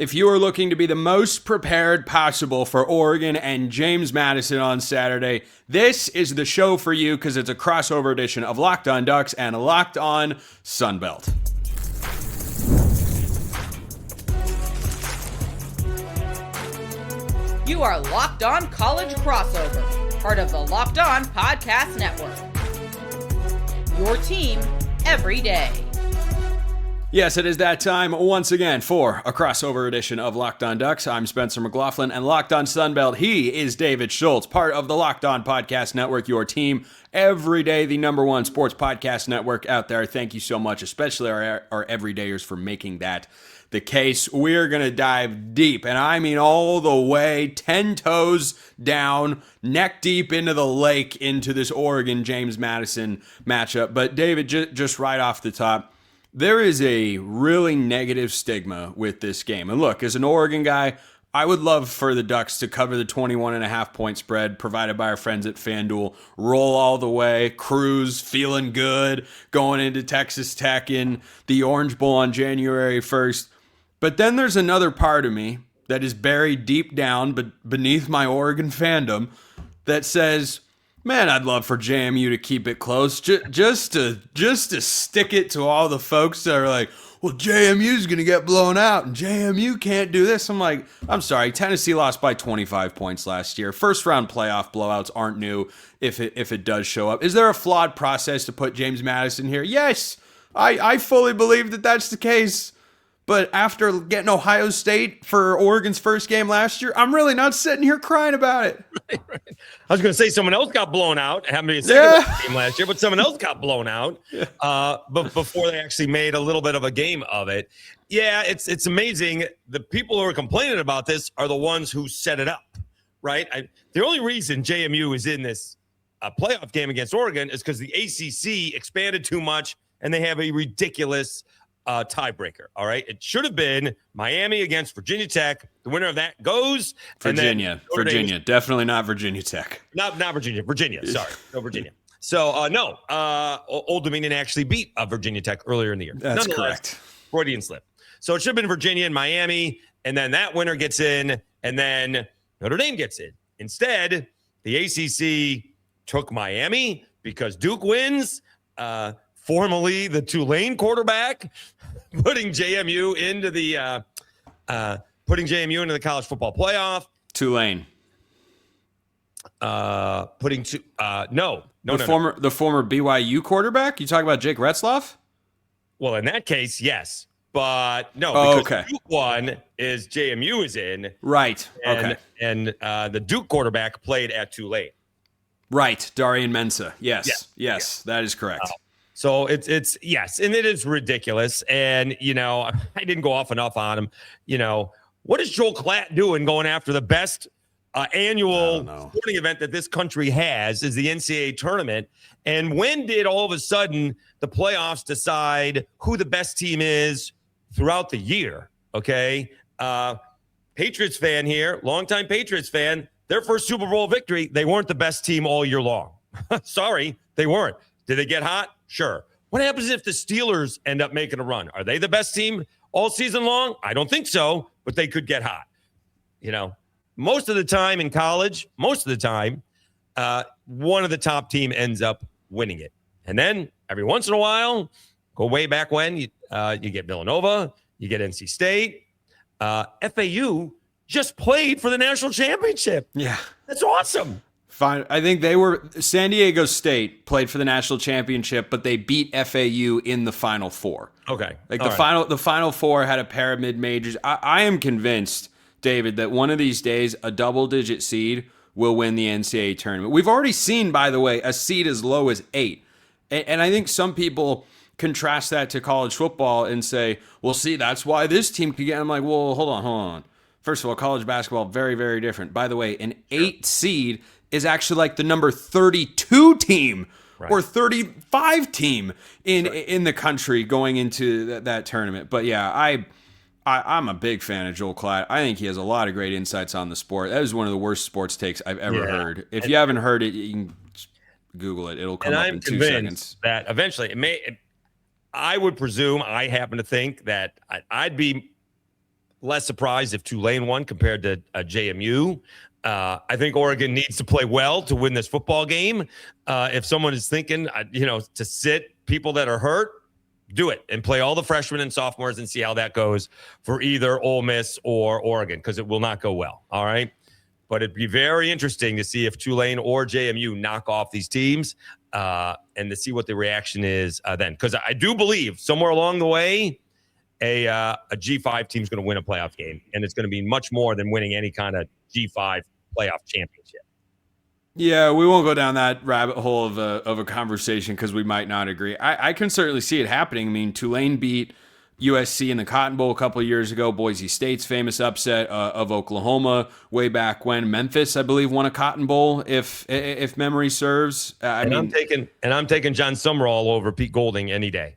If you are looking to be the most prepared possible for Oregon and James Madison on Saturday, this is the show for you because it's a crossover edition of Locked On Ducks and Locked On Sunbelt. You are Locked On College Crossover, part of the Locked On Podcast Network. Your team every day. Yes, it is that time once again for a crossover edition of Locked On Ducks. I'm Spencer McLaughlin, and Locked On Sunbelt, he is David Schultz, part of the Locked On Podcast Network, your team every day, the number one sports podcast network out there. Thank you so much, especially our everydayers, for making that the case. We're going to dive deep, and I mean all the way 10 toes down, neck deep into the lake, into this Oregon-James Madison matchup. But David, just right off the top, there is a really negative stigma with this game. And look, as an Oregon guy, I would love for the Ducks to cover the 21.5 point spread provided by our friends at FanDuel, roll all the way, cruise, feeling good, going into Texas Tech in the Orange Bowl on January 1st. But then there's another part of me that is buried deep down beneath my Oregon fandom that says, man, I'd love for JMU to keep it close, just to stick it to all the folks that are like, well, JMU's going to get blown out, and JMU can't do this. I'm like, I'm sorry, Tennessee lost by 25 points last year. First-round playoff blowouts aren't new if it does show up. Is there a flawed process to put James Madison here? Yes, I fully believe that that's the case. But after getting Ohio State for Oregon's first game last year, I'm really not sitting here crying about it. Right. I was going to say someone else got blown out. It happened to be a second game last year, but someone else got blown out but before they actually made a little bit of a game of it. Yeah, it's amazing. The people who are complaining about this are the ones who set it up, right? The only reason JMU is in this playoff game against Oregon is because the ACC expanded too much, and they have a ridiculous tiebreaker. All right. It should have been Miami against Virginia Tech. The winner of that goes Virginia. Definitely not Virginia Tech. Not Virginia. Sorry. No, Virginia. So, Old Dominion actually beat Virginia Tech earlier in the year. That's correct. Freudian slip. So it should have been Virginia and Miami, and then that winner gets in, and then Notre Dame gets in. Instead, the ACC took Miami because Duke wins. Formerly the Tulane quarterback, putting JMU into the college football playoff. Tulane. The former BYU quarterback. You talking about Jake Retzloff? Well, in that case, yes, but no. Because Duke one is JMU is in, right? And the Duke quarterback played at Tulane, right? Darian Mensah. Yes, that is correct. So it's yes, and it is ridiculous. And, I didn't go off enough on him. What is Joel Klatt doing going after the best annual sporting event that this country has is the NCAA tournament? And when did all of a sudden the playoffs decide who the best team is throughout the year? Okay. Patriots fan here, longtime Patriots fan, their first Super Bowl victory, they weren't the best team all year long. Sorry, they weren't. Did they get hot? Sure. What happens if the Steelers end up making a run? Are they the best team all season long? I don't think so, but they could get hot. Most of the time in college, one of the top team ends up winning it. And then every once in a while, go way back when, you get Villanova, you get NC State. FAU just played for the national championship. Yeah. That's awesome. Fine. I think San Diego State played for the national championship, but they beat FAU in the Final Four. Okay. The Final Four had a pair of mid-majors. I am convinced, David, that one of these days a double-digit seed will win the NCAA tournament. We've already seen, by the way, a seed as low as 8. And I think some people contrast that to college football and say, well, see, that's why this team could get. I'm like, well, hold on. First of all, college basketball, very, very different. By the way, an 8 seed is actually like the number 32 team or 35 team in the country going into that tournament. But yeah, I'm a big fan of Joel Klatt. I think he has a lot of great insights on the sport. That is one of the worst sports takes I've ever heard. If you haven't heard it, you can Google it. It'll come up in 2 seconds. That eventually I would presume, I happen to think that I'd be less surprised if Tulane won compared to JMU. I think Oregon needs to play well to win this football game. If someone is thinking, to sit people that are hurt, do it and play all the freshmen and sophomores and see how that goes for either Ole Miss or Oregon, because it will not go well. All right. But it'd be very interesting to see if Tulane or JMU knock off these teams and to see what the reaction is then. Because I do believe somewhere along the way, a G5 team is going to win a playoff game, and it's going to be much more than winning any kind of G5 playoff championship. Yeah, we won't go down that rabbit hole of a conversation because we might not agree. I can certainly see it happening. I mean, Tulane beat USC in the Cotton Bowl a couple of years ago. Boise State's famous upset of Oklahoma way back when. Memphis, I believe, won a Cotton Bowl if memory serves. I'm taking John Summerall over Pete Golding any day.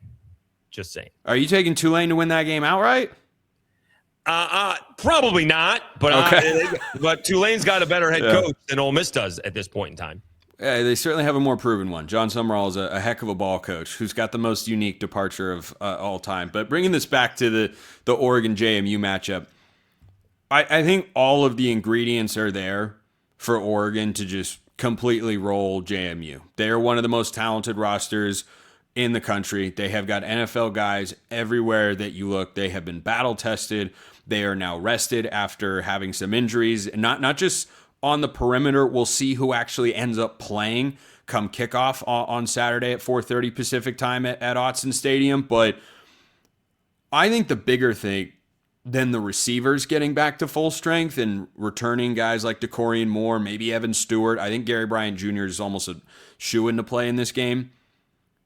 Just saying. Are you taking Tulane to win that game outright? Probably not, but okay. But Tulane's got a better head coach than Ole Miss does at this point in time. Yeah, they certainly have a more proven one. John Summerall is a heck of a ball coach who's got the most unique departure of all time. But bringing this back to the Oregon JMU matchup, I think all of the ingredients are there for Oregon to just completely roll JMU. They are one of the most talented rosters in the country. They have got NFL guys everywhere that you look. They have been battle tested. They are now rested after having some injuries, and not just on the perimeter. We'll see who actually ends up playing come kickoff on Saturday at 4:30 Pacific time at Autzen Stadium. But I think the bigger thing than the receivers getting back to full strength and returning guys like DeCorian Moore, maybe Evan Stewart. I think Gary Bryant Jr. is almost a shoo-in to play in this game.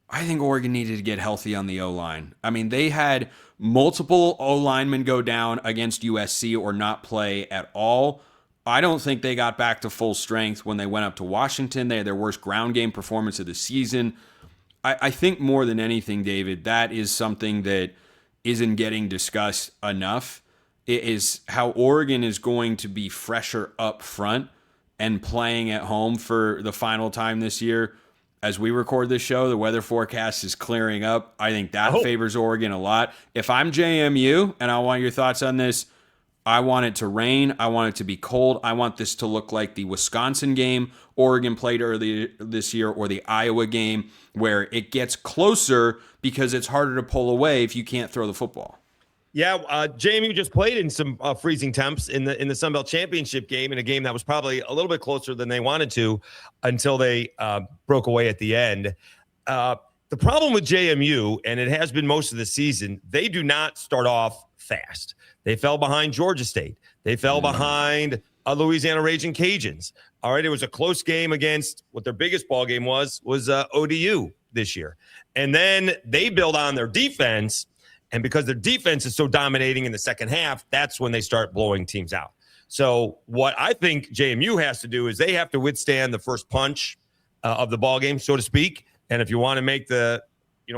I think Oregon needed to get healthy on the O-line. I mean, they had multiple O-linemen go down against USC or not play at all. I don't think they got back to full strength when they went up to Washington. They had their worst ground game performance of the season. I think more than anything, David, that is something that isn't getting discussed enough. It is how Oregon is going to be fresher up front and playing at home for the final time this year. As we record this show, the weather forecast is clearing up. I think that favors Oregon a lot. If I'm JMU, and I want your thoughts on this, I want it to rain. I want it to be cold. I want this to look like the Wisconsin game Oregon played earlier this year, or the Iowa game, where it gets closer because it's harder to pull away if you can't throw the football. Yeah, JMU just played in some freezing temps in the Sun Belt Championship game, in a game that was probably a little bit closer than they wanted to until they broke away at the end. The problem with JMU, and it has been most of the season, they do not start off fast. They fell behind Georgia State. They fell behind Louisiana Raging Cajuns. All right, it was a close game against what their biggest ball game was ODU this year. And then they build on their defense. And because their defense is so dominating in the second half, that's when they start blowing teams out. So what I think JMU has to do is they have to withstand the first punch of the ball game, so to speak. And if you want to make the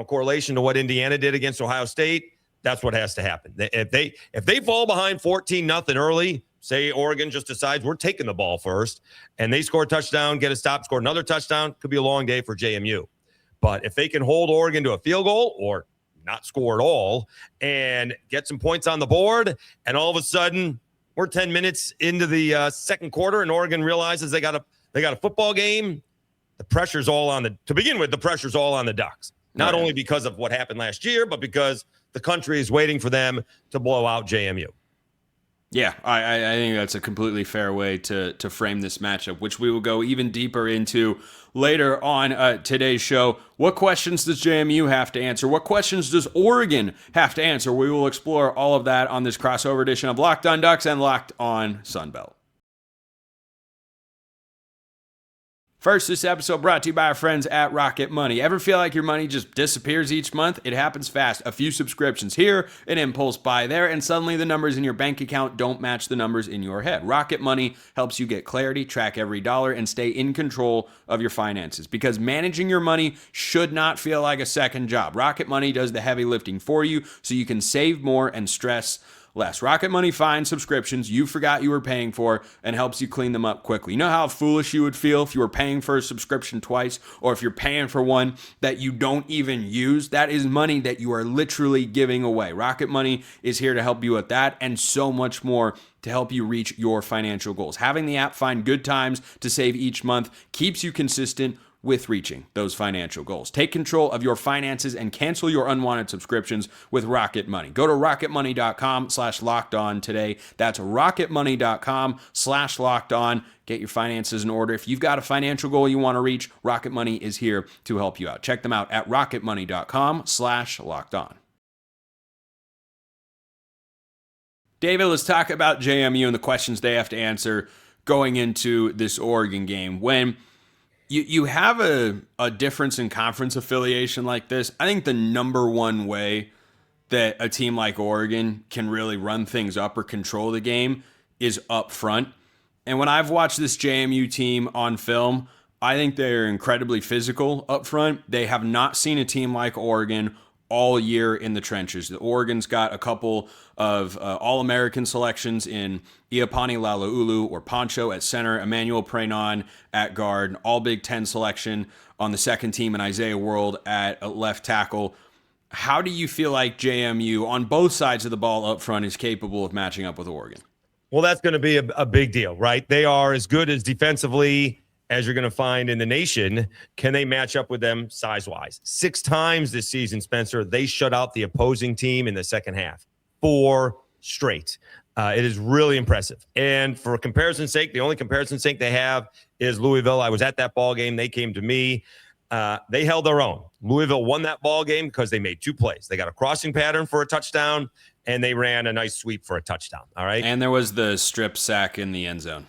correlation to what Indiana did against Ohio State, that's what has to happen. If they fall behind 14-0 early, say Oregon just decides we're taking the ball first, and they score a touchdown, get a stop, score another touchdown, could be a long day for JMU. But if they can hold Oregon to a field goal or not score at all and get some points on the board, and all of a sudden we're 10 minutes into the second quarter and Oregon realizes they got a football game, the pressure's all on the pressure's all on the Ducks. Not only because of what happened last year, but because the country is waiting for them to blow out JMU. Yeah, I think that's a completely fair way to frame this matchup, which we will go even deeper into later on today's show. What questions does JMU have to answer? What questions does Oregon have to answer? We will explore all of that on this crossover edition of Locked on Ducks and Locked on Sunbelt. First, this episode brought to you by our friends at Rocket Money. Ever feel like your money just disappears each month? It happens fast. A few subscriptions here, an impulse buy there, and suddenly the numbers in your bank account don't match the numbers in your head. Rocket Money helps you get clarity, track every dollar, and stay in control of your finances. Because managing your money should not feel like a second job. Rocket Money does the heavy lifting for you so you can save more and stress less. Rocket Money finds subscriptions you forgot you were paying for and helps you clean them up quickly. You know how foolish you would feel if you were paying for a subscription twice, or if you're paying for one that you don't even use? That is money that you are literally giving away. Rocket Money is here to help you with that and so much more, to help you reach your financial goals. Having the app find good times to save each month keeps you consistent with reaching those financial goals. Take control of your finances and cancel your unwanted subscriptions with Rocket Money. Go to rocketmoney.com/lockedon today. That's rocketmoney.com/lockedon. Get your finances in order. If you've got a financial goal you want to reach, Rocket Money is here to help you out. Check them out at rocketmoney.com/lockedon. David, let's talk about JMU and the questions they have to answer going into this Oregon game. When you have a difference in conference affiliation like this, I think the number one way that a team like Oregon can really run things up or control the game is up front. And when I've watched this JMU team on film, I think they're incredibly physical up front. They have not seen a team like Oregon all year in the trenches. The Oregon's got a couple of All-American selections in Iapani Lalaulu or Poncho at center, Emmanuel Prenon at guard, All Big Ten selection on the second team, and Isaiah World at left tackle. How do you feel like JMU on both sides of the ball up front is capable of matching up with Oregon? Well, that's going to be a big deal, right? They are as good as defensively as you're going to find in the nation. Can they match up with them size-wise? 6 times this season, Spencer, they shut out the opposing team in the second half. 4 straight. It is really impressive. And for comparison's sake, the only comparison sake they have is Louisville. I was at that ball game. They came to me. They held their own. Louisville won that ball game because they made 2 plays. They got a crossing pattern for a touchdown, and they ran a nice sweep for a touchdown. All right. And there was the strip sack in the end zone.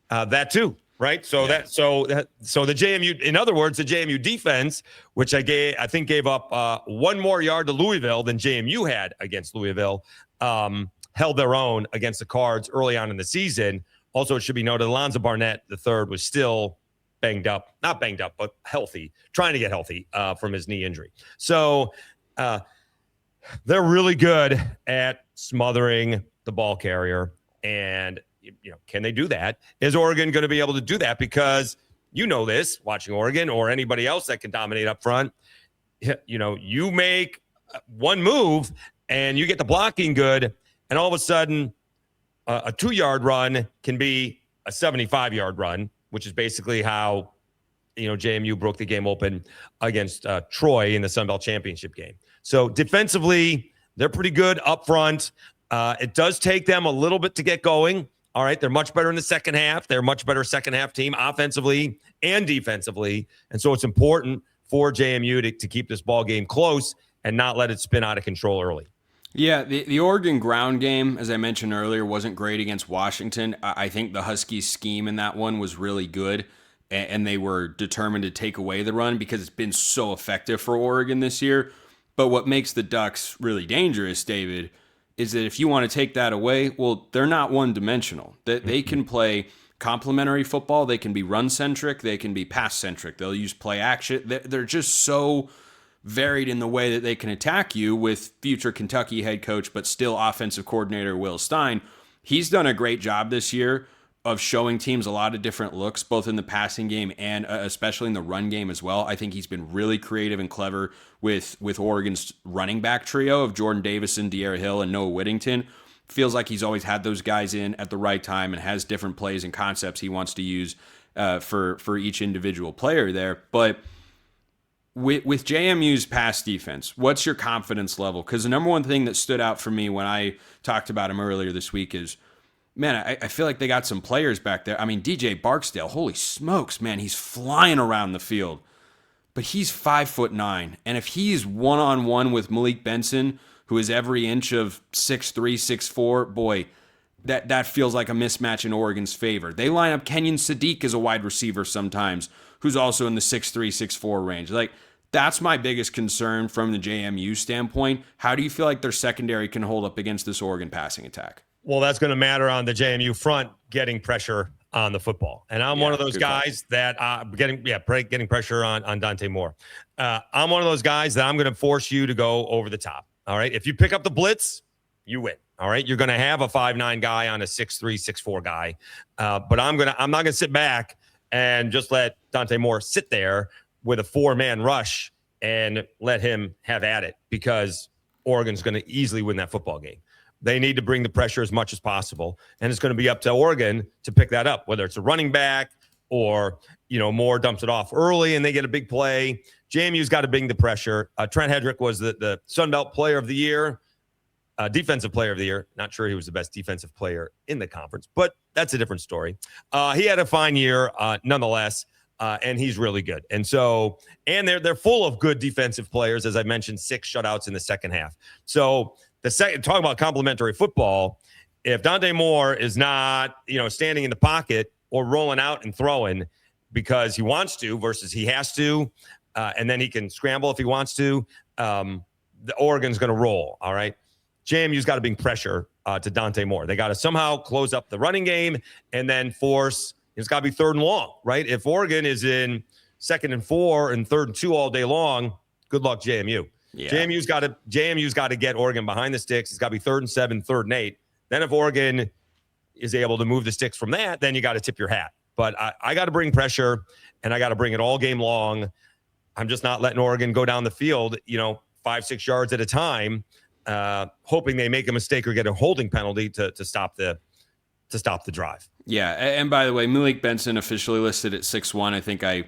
That too. Right. So the JMU, in other words, the JMU defense, which I think gave up 1 more yard to Louisville than JMU had against Louisville, held their own against the Cards early on in the season. Also, it should be noted, Alonza Barnett III was still not banged up, but healthy, trying to get healthy from his knee injury. So they're really good at smothering the ball carrier. And can they do that? Is Oregon going to be able to do that? Because this, watching Oregon or anybody else that can dominate up front, you make 1 move and you get the blocking good, and all of a sudden a 2-yard run can be a 75-yard run, which is basically how JMU broke the game open against Troy in the Sun Belt Championship game. So defensively, they're pretty good up front. It does take them a little bit to get going. All right, they're much better in the second half. They're a much better second half team offensively and defensively. And so it's important for JMU to keep this ball game close and not let it spin out of control early. Yeah, the Oregon ground game, as I mentioned earlier, wasn't great against Washington. I think the Huskies' scheme in that one was really good, and they were determined to take away the run because it's been so effective for Oregon this year. But what makes the Ducks really dangerous, David, is that if you want to take that away, well, they're not one-dimensional. They can play complementary football. They can be run-centric. They can be pass-centric. They'll use play action. They're just so varied in the way that they can attack you with future Kentucky head coach, but still offensive coordinator Will Stein. He's done a great job this year of showing teams a lot of different looks, both in the passing game and especially in the run game as well. I think he's been really creative and clever with Oregon's running back trio of Jordan Davison, De'Ara Hill, and Noah Whittington. Feels like he's always had those guys in at the right time and has different plays and concepts he wants to use for each individual player there. But with JMU's pass defense, what's your confidence level? Because the number one thing that stood out for me when I talked about him earlier this week is, man, I feel like they got some players back there. I mean, DJ Barksdale, holy smokes, man, he's flying around the field. But he's 5'9", and if he's one-on-one with Malik Benson, who is every inch of 6'3", 6'4", boy, that feels like a mismatch in Oregon's favor. They line up Kenyon Sadiq as a wide receiver sometimes, who's also in the 6'3", 6'4" range. Like, that's my biggest concern from the JMU standpoint. How do you feel like their secondary can hold up against this Oregon passing attack? Well, that's going to matter on the JMU front, getting pressure on the football. And I'm one of those guys that getting pressure on Dante Moore. I'm one of those guys that I'm going to force you to go over the top. All right. If you pick up the blitz, you win. All right. You're going to have a 5'9" guy on a 6'3", 6'4" guy. But I'm not going to sit back and just let Dante Moore sit there with a 4-man rush and let him have at it, because Oregon's going to easily win that football game. They need to bring the pressure as much as possible. And it's going to be up to Oregon to pick that up, whether it's a running back or, Moore dumps it off early and they get a big play. JMU's got to bring the pressure. Trent Hedrick was the Sun Belt Player of the Year, Defensive Player of the Year. Not sure he was the best defensive player in the conference, but that's a different story. He had a fine year nonetheless, and he's really good. And they're full of good defensive players, as I mentioned, 6 shutouts in the second half. So talking about complementary football, if Dante Moore is not, standing in the pocket or rolling out and throwing because he wants to versus he has to, and then he can scramble if he wants to, the Oregon's going to roll. All right. JMU's got to bring pressure to Dante Moore. They got to somehow close up the running game and then force. It's got to be 3rd and long, right? If Oregon is in 2nd and 4 and 3rd and 2 all day long, good luck, JMU. Yeah. JMU's got to get Oregon behind the sticks. It's got to be 3rd and 7, 3rd and 8. Then if Oregon is able to move the sticks from that, then you got to tip your hat. But I got to bring pressure, and I got to bring it all game long. I'm just not letting Oregon go down the field, 5-6 yards at a time, hoping they make a mistake or get a holding penalty to stop the drive. Yeah, and by the way, Malik Benson officially listed at 6'1". I think I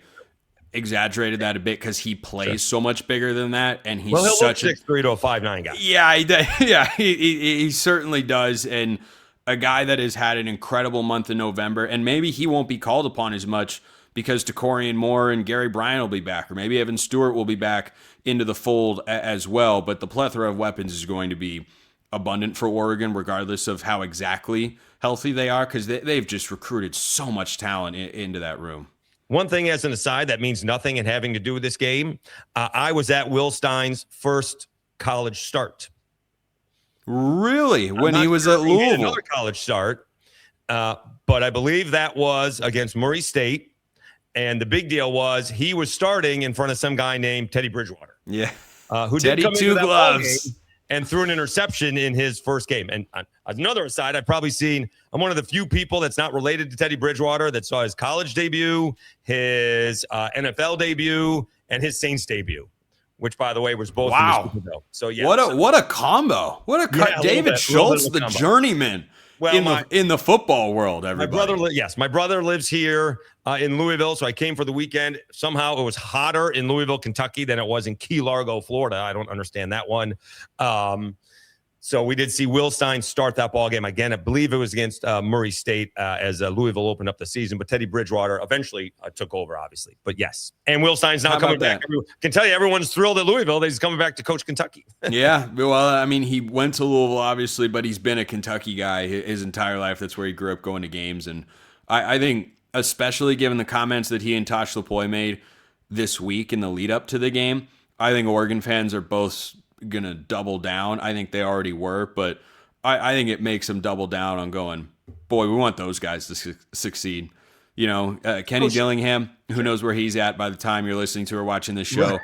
exaggerated that a bit because he plays so much bigger than that, and he's such a 6'3" to a 5'9" guy. Yeah, he certainly does, and a guy that has had an incredible month in November, and maybe he won't be called upon as much because Takorian Moore and Gary Bryant will be back, or maybe Evan Stewart will be back into the fold as well. But the plethora of weapons is going to be abundant for Oregon, regardless of how exactly healthy they are, because they've just recruited so much talent into that room. One thing as an aside that means nothing and having to do with this game, I was at Will Stein's first college start. Really? When he was at Louisville? Another college start, but I believe that was against Murray State. And the big deal was he was starting in front of some guy named Teddy Bridgewater. Yeah. Who Teddy did come Two into that Gloves and threw an interception in his first game. And another aside, I'm one of the few people that's not related to Teddy Bridgewater that saw his college debut, his NFL debut, and his Saints debut, which, by the way, was both in the Super Bowl. So yeah, what a combo! David Schultz, the journeyman. Well, in the football world, everybody. My brother lives here in Louisville, so I came for the weekend. Somehow it was hotter in Louisville, Kentucky than it was in Key Largo, Florida. I don't understand that one. So we did see Will Stein start that ball game again. I believe it was against Murray State as Louisville opened up the season. But Teddy Bridgewater eventually took over, obviously. But yes, and Will Stein's now coming back. I can tell you, everyone's thrilled at Louisville that he's coming back to coach Kentucky. Yeah, well, I mean, he went to Louisville, obviously, but he's been a Kentucky guy his entire life. That's where he grew up going to games. And I think, especially given the comments that he and Tosh Lupoi made this week in the lead up to the game, I think Oregon fans are both going to double down. I think they already were, but I think it makes them double down on going, boy, we want those guys to succeed. Kenny Dillingham, who knows where he's at by the time you're listening to or watching this show. Right.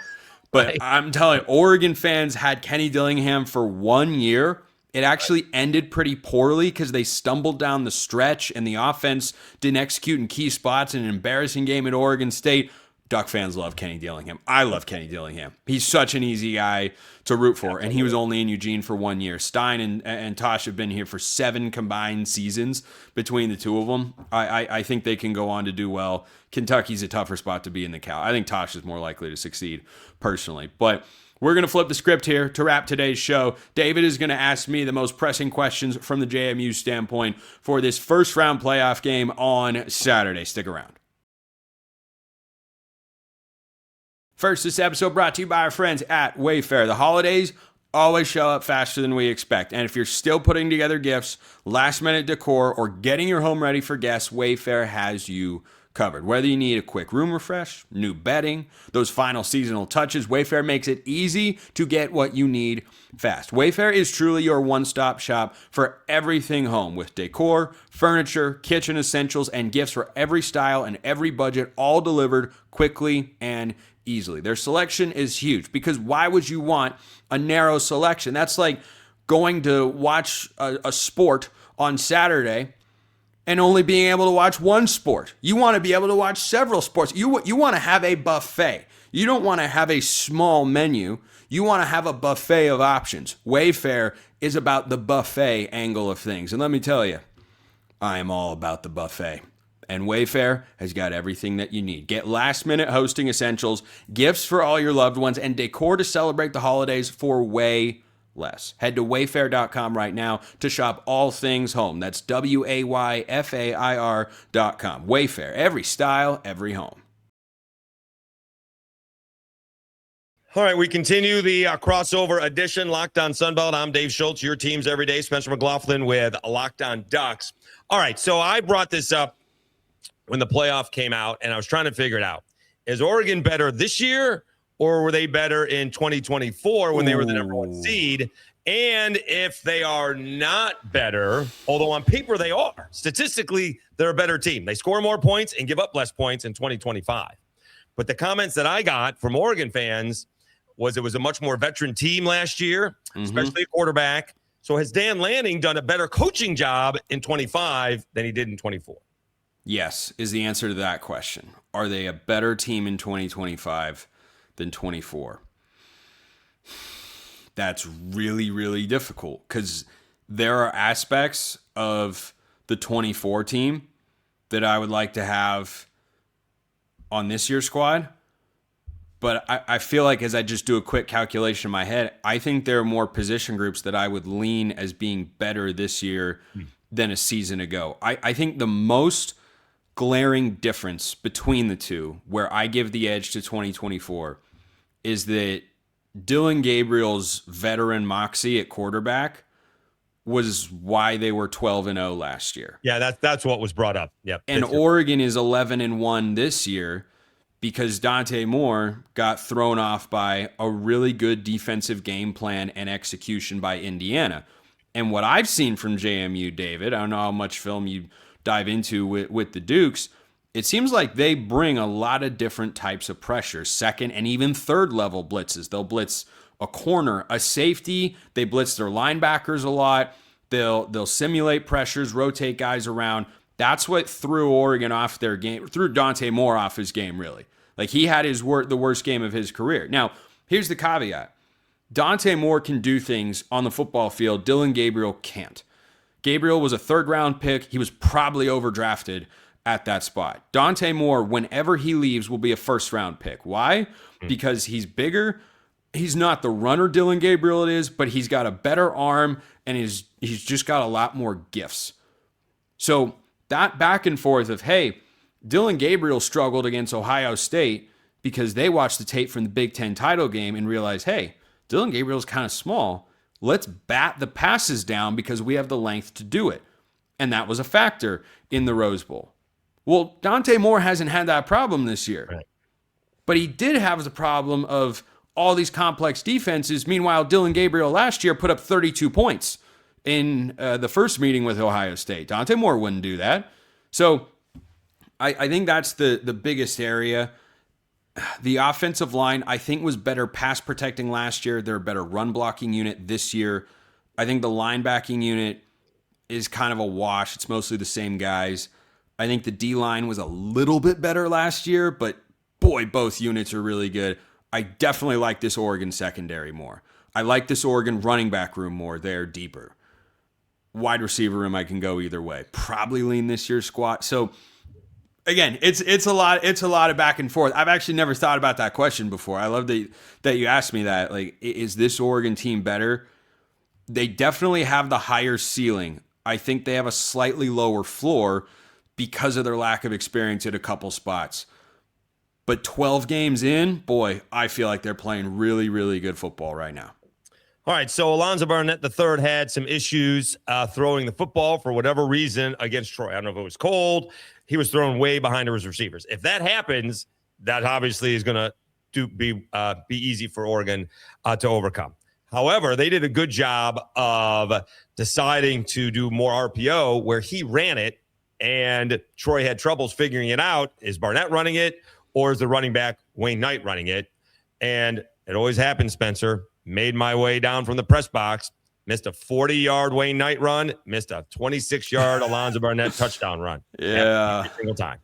But I'm telling you, Oregon fans had Kenny Dillingham for 1 year. It actually ended pretty poorly because they stumbled down the stretch and the offense didn't execute in key spots in an embarrassing game at Oregon State. Duck fans love Kenny Dillingham. I love Kenny Dillingham. He's such an easy guy to root for, and he was only in Eugene for 1 year. Stein and Tosh have been here for 7 combined seasons between the two of them. I think they can go on to do well. Kentucky's a tougher spot to be in the Cal. I think Tosh is more likely to succeed personally. But we're going to flip the script here to wrap today's show. David is going to ask me the most pressing questions from the JMU standpoint for this first-round playoff game on Saturday. Stick around. First, this episode brought to you by our friends at Wayfair. The holidays always show up faster than we expect. And if you're still putting together gifts, last-minute decor, or getting your home ready for guests, Wayfair has you covered. Whether you need a quick room refresh, new bedding, those final seasonal touches, Wayfair makes it easy to get what you need fast. Wayfair is truly your one-stop shop for everything home, with decor, furniture, kitchen essentials, and gifts for every style and every budget, all delivered quickly and easily. Their selection is huge, because why would you want a narrow selection? That's like going to watch a sport on Saturday and only being able to watch one sport. You want to be able to watch several sports. You want to have a buffet. You don't want to have a small menu. You want to have a buffet of options. Wayfair is about the buffet angle of things. And let me tell you, I am all about the buffet. And Wayfair has got everything that you need. Get last-minute hosting essentials, gifts for all your loved ones, and decor to celebrate the holidays for way less. Head to wayfair.com right now to shop all things home. That's WAYFAIR.com. Wayfair, every style, every home. All right, we continue the crossover edition, Locked On Sunbelt. I'm Dave Schultz, your teams every day. Spencer McLaughlin with Locked On Ducks. All right, so I brought this up when the playoff came out, and I was trying to figure it out. Is Oregon better this year, or were they better in 2024 when they were the number one seed? And if they are not better, although on paper they are, statistically, they're a better team. They score more points and give up less points in 2025. But the comments that I got from Oregon fans was it was a much more veteran team last year, especially a quarterback. So has Dan Lanning done a better coaching job in 25 than he did in 24? Yes, is the answer to that question. Are they a better team in 2025 than 24? That's really, really difficult because there are aspects of the 24 team that I would like to have on this year's squad. But I feel like as I just do a quick calculation in my head, I think there are more position groups that I would lean as being better this year than a season ago. I think the most glaring difference between the two, where I give the edge to 2024, is that Dylan Gabriel's veteran moxie at quarterback was why they were 12-0 last year. Yeah, that's what was brought up. Yep. And Oregon is 11-1 this year because Dante Moore got thrown off by a really good defensive game plan and execution by Indiana. And what I've seen from JMU, David, I don't know how much film you dive into with the Dukes, it seems like they bring a lot of different types of pressure, second and even third level blitzes. They'll blitz a corner, a safety. They blitz their linebackers a lot. They'll simulate pressures, rotate guys around. That's what threw Oregon off their game, threw Dante Moore off his game, really. Like, he had the worst game of his career. Now, here's the caveat. Dante Moore can do things on the football field. Dylan Gabriel can't. Gabriel was a third-round pick. He was probably overdrafted at that spot. Dante Moore, whenever he leaves, will be a first-round pick. Why? Because he's bigger. He's not the runner Dylan Gabriel is, but he's got a better arm, and he's just got a lot more gifts. So that back and forth of, hey, Dylan Gabriel struggled against Ohio State because they watched the tape from the Big Ten title game and realized, hey, Dylan Gabriel's kind of small. Let's bat the passes down because we have the length to do it. And that was a factor in the Rose Bowl. Well, Dante Moore hasn't had that problem this year. Right. But he did have the problem of all these complex defenses. Meanwhile, Dylan Gabriel last year put up 32 points in the first meeting with Ohio State. Dante Moore wouldn't do that. So I think that's the biggest area. The offensive line, I think, was better pass protecting last year. They're a better run blocking unit this year. I think the linebacking unit is kind of a wash. It's mostly the same guys. I think the D-line was a little bit better last year, but boy, both units are really good. I definitely like this Oregon secondary more. I like this Oregon running back room more. They're deeper. Wide receiver room, I can go either way. Probably lean this year's squad. So again, it's a lot of back and forth. I've actually never thought about that question before. I love that you asked me that. Like, is this Oregon team better? They definitely have the higher ceiling. I think they have a slightly lower floor because of their lack of experience at a couple spots. But 12 games in, boy, I feel like they're playing really, really good football right now. All right, so Alonza Barnett III had some issues throwing the football for whatever reason against Troy. I don't know if it was cold. He was thrown way behind his receivers. If that happens, that obviously is going to be easy for Oregon to overcome. However, they did a good job of deciding to do more RPO where he ran it, and Troy had troubles figuring it out. Is Barnett running it, or is the running back Wayne Knight running it? And it always happens, Spencer. Made my way down from the press box. missed a 40-yard Wayne Knight run, missed a 26-yard Alonza Barnett touchdown run. Yeah. Every single time.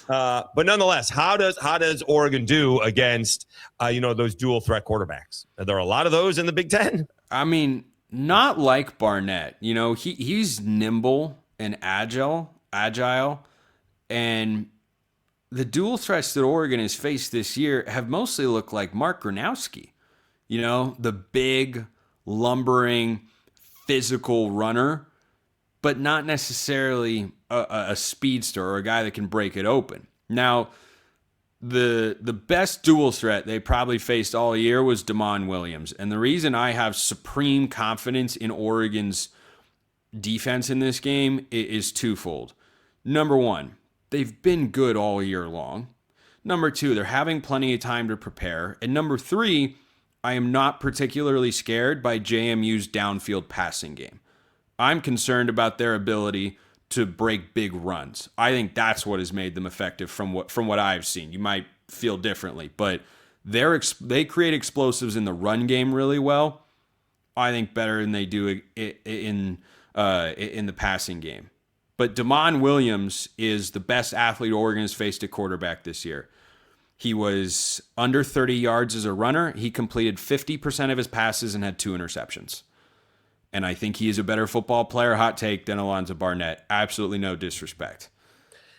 But nonetheless, how does Oregon do against those dual threat quarterbacks? Are there a lot of those in the Big Ten? I mean, not like Barnett. He's nimble and agile, and the dual threats that Oregon has faced this year have mostly looked like Mark Gronowski. The big, lumbering, physical runner, but not necessarily a speedster or a guy that can break it open. Now, the best dual threat they probably faced all year was Damon Williams. And the reason I have supreme confidence in Oregon's defense in this game is twofold. Number one, they've been good all year long. Number two, they're having plenty of time to prepare. And number three, I am not particularly scared by JMU's downfield passing game. I'm concerned about their ability to break big runs. I think that's what has made them effective from what I've seen. You might feel differently, but they create explosives in the run game really well. I think better than they do in the passing game. But Damon Williams is the best athlete Oregon has faced at quarterback this year. He was under 30 yards as a runner. He completed 50% of his passes and had 2 interceptions. And I think he is a better football player, hot take, than Alonza Barnett. Absolutely no disrespect.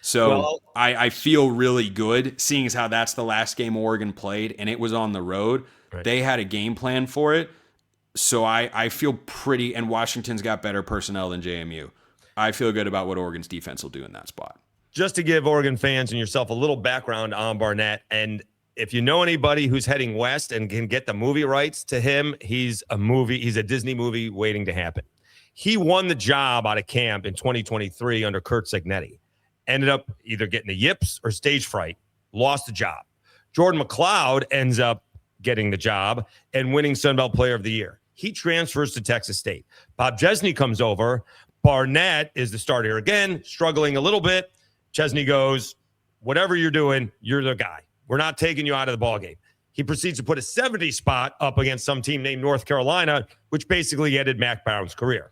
So I feel really good, seeing as how that's the last game Oregon played, and it was on the road. Right. They had a game plan for it. So I feel pretty, and Washington's got better personnel than JMU. I feel good about what Oregon's defense will do in that spot. Just to give Oregon fans and yourself a little background on Barnett, and if you know anybody who's heading west and can get the movie rights to him, he's a Disney movie waiting to happen. He won the job out of camp in 2023 under Kurt Signetti. Ended up either getting the yips or stage fright, lost the job. Jordan McLeod ends up getting the job and winning Sun Belt Player of the Year. He transfers to Texas State. Bob Chesney comes over. Barnett is the starter again, struggling a little bit. Chesney goes, whatever you're doing, you're the guy. We're not taking you out of the ballgame. He proceeds to put a 70 spot up against some team named North Carolina, which basically ended Mac Brown's career.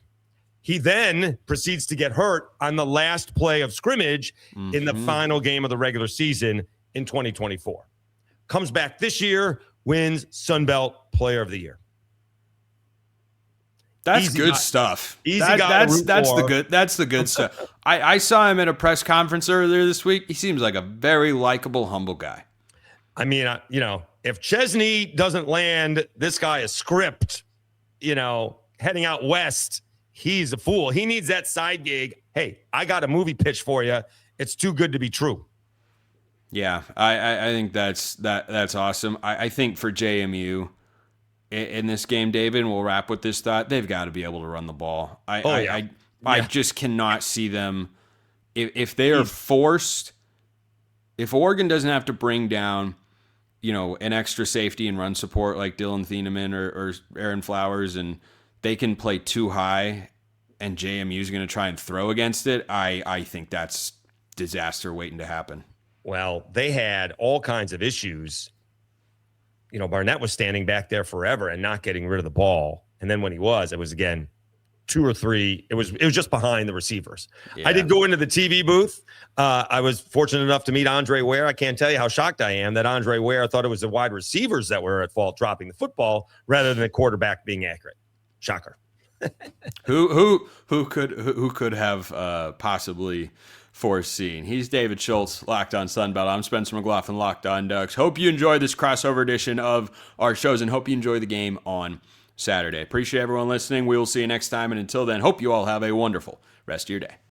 He then proceeds to get hurt on the last play of scrimmage in the final game of the regular season in 2024. Comes back this year, wins Sun Belt Player of the Year. That's easy good stuff. That's the good stuff. I saw him at a press conference earlier this week. He seems like a very likable, humble guy. I mean, if Chesney doesn't land this guy a script, heading out west, he's a fool. He needs that side gig. Hey, I got a movie pitch for you. It's too good to be true. Yeah, I think that's awesome. I think for JMU in this game, David, and we'll wrap with this thought, they've got to be able to run the ball. I just cannot see them if they are forced. If Oregon doesn't have to bring down, an extra safety and run support like Dylan Thieneman or Aaron Flowers, and they can play too high, and JMU is going to try and throw against it, I think that's disaster waiting to happen. Well, they had all kinds of issues. Barnett was standing back there forever and not getting rid of the ball. And then when he was, it was again 2 or 3. It was just behind the receivers. Yeah. I did go into the TV booth. I was fortunate enough to meet Andre Ware. I can't tell you how shocked I am that Andre Ware thought it was the wide receivers that were at fault dropping the football rather than the quarterback being accurate. Shocker. Who could have possibly foreseen? He's David Schultz, Locked On Sunbelt. I'm Spencer McLaughlin, Locked On Ducks. Hope you enjoyed this crossover edition of our shows and hope you enjoy the game on Saturday. Appreciate everyone listening. We will see you next time. And until then, hope you all have a wonderful rest of your day.